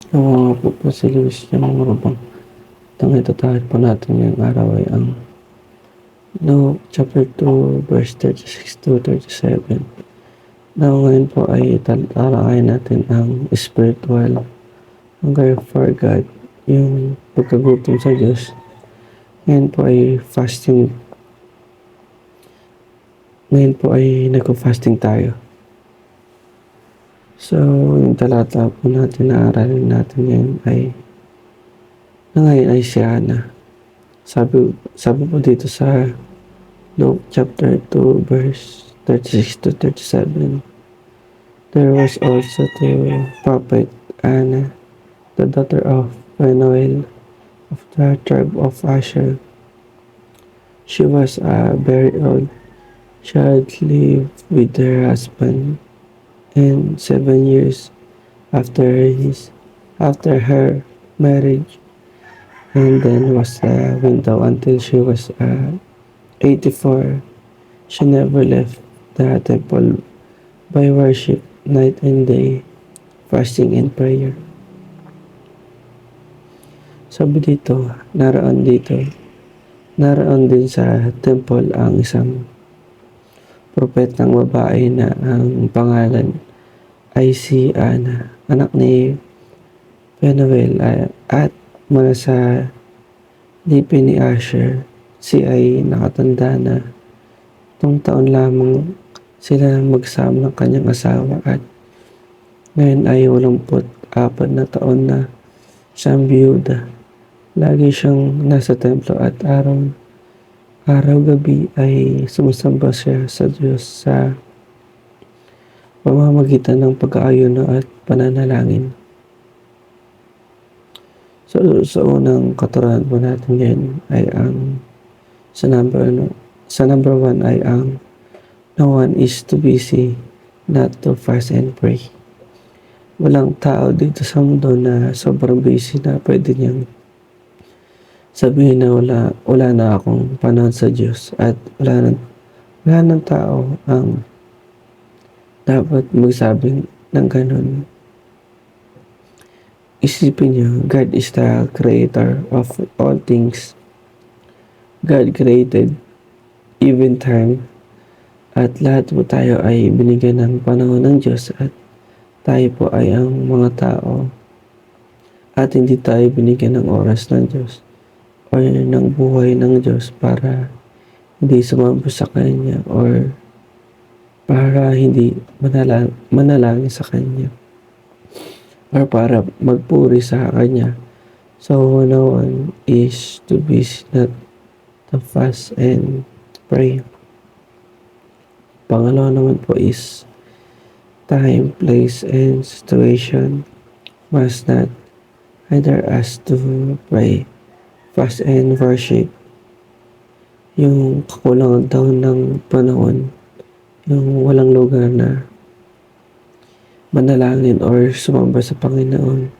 Oo nga po, Basileus yung mga bang itong itatahid po natin ngayong araw ay ang Luke chapter 2 verse 36 to 37. Now ngayon po ay tatalakayin natin ang spiritual hunger for God, yung pagkagutom sa Diyos. Ngayon po ay fasting, ngayon po ay nagko-fasting tayo. So, yung talata po natin na aralin natin ngayon ay ngayon ay si Hana. Sabi po dito sa Luke chapter 2 verse 36 to 37. There was also the prophet Anna, the daughter of Phanuel of the tribe of Asher. She was very old. She had lived with her husband, and 7 years after her marriage, and then was a widow until she was 84. She never left the temple by worship night and day, fasting and prayer. Sabi naroon din sa temple ang isang propetang babae na ang pangalan ay si Ana, anak ni Phanuel, at mula sa lipi ni Asher. Si ay nakatanda na. Itong taon lamang sila magsama ng kanyang asawa at ngayon ay 84 na taon na siyang biyuda. Lagi siyang nasa templo at araw-gabi ay sumasamba siya sa Diyos sa pamamagitan ng pag-aayuno at pananalangin. So, sa unang katuruan po natin ngayon ay ang sa number 1 ay ang no one is too busy not to fast and pray. Walang tao dito sa mundo na sobrang busy na pwede niyang sabihin na wala na akong panahon sa Diyos, at wala ng tao ang dapat magsabing ng ganun. Isipin niyo, God is the creator of all things. God created even time, at lahat po tayo ay binigyan ng panahon ng Diyos, at tayo po ay ang mga tao at hindi tayo binigyan ng oras ng Diyos o ng buhay ng Diyos para hindi sumamba sa Kanya or para hindi manalangin sa Kanya or para magpuri sa Kanya. So, no one is to be not to fast and pray. Pangalawa naman po is time, place, and situation must not hinder us to pray, fast, and worship. Yung kakulangan daw ng panahon, yung walang lugar na manalangin or sumamba sa Panginoon.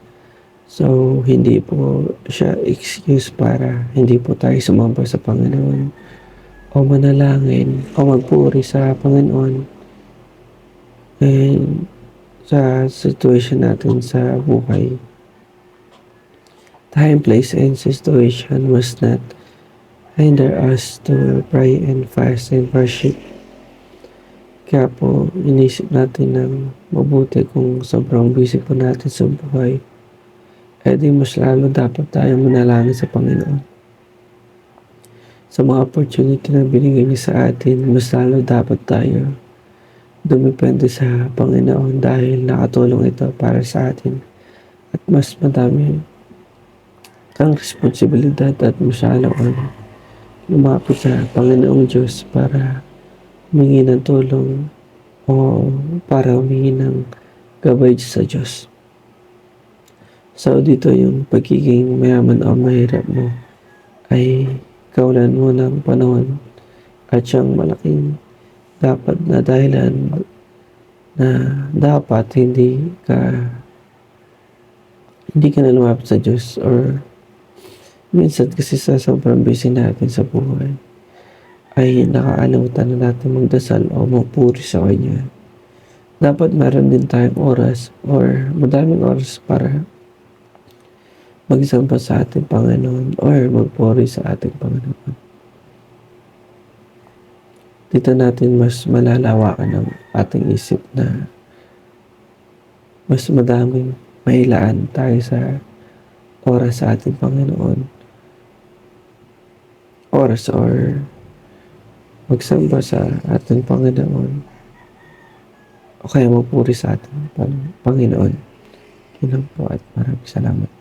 So, hindi po siya excuse para hindi po tayo sumamba sa Panginoon o manalangin o magpuri sa Panginoon. And sa situation natin sa buhay, time, place, and situation must not hinder us to pray and fast and worship. Kaya po, inisip natin ng mabuti kung sobrang busy po natin sa buhay, di mas lalo dapat tayo manalangin sa Panginoon. Sa mga opportunity na binigay niya sa atin, mas lalo dapat tayo dumepende sa Panginoon dahil nakatulong ito para sa atin. At mas madami ang responsibilidad at masyalo ang lumapit sa Panginoong Diyos para humingi ng tulong o para humingi ng gabay sa Diyos. So, dito yung pagiging mayaman o mahirap mo ay kawalan mo ng panahon at siyang malaking dapat na dahilan na dapat hindi ka na lumapit sa Diyos, or minsan kasi sa sobrang busy natin sa buhay ay nakakalimutan na natin magdasal o magpuri sa Kanya. Dapat meron din tayong oras or madaming oras para magsamba sa ating Panginoon or magpuri sa ating Panginoon. Dito natin mas malalawakan ang ating isip na mas madaming mailaan tayo sa oras sa ating Panginoon. Oras or magsamba sa ating Panginoon o kaya magpuri sa ating Panginoon. Yun lang po at maraming salamat.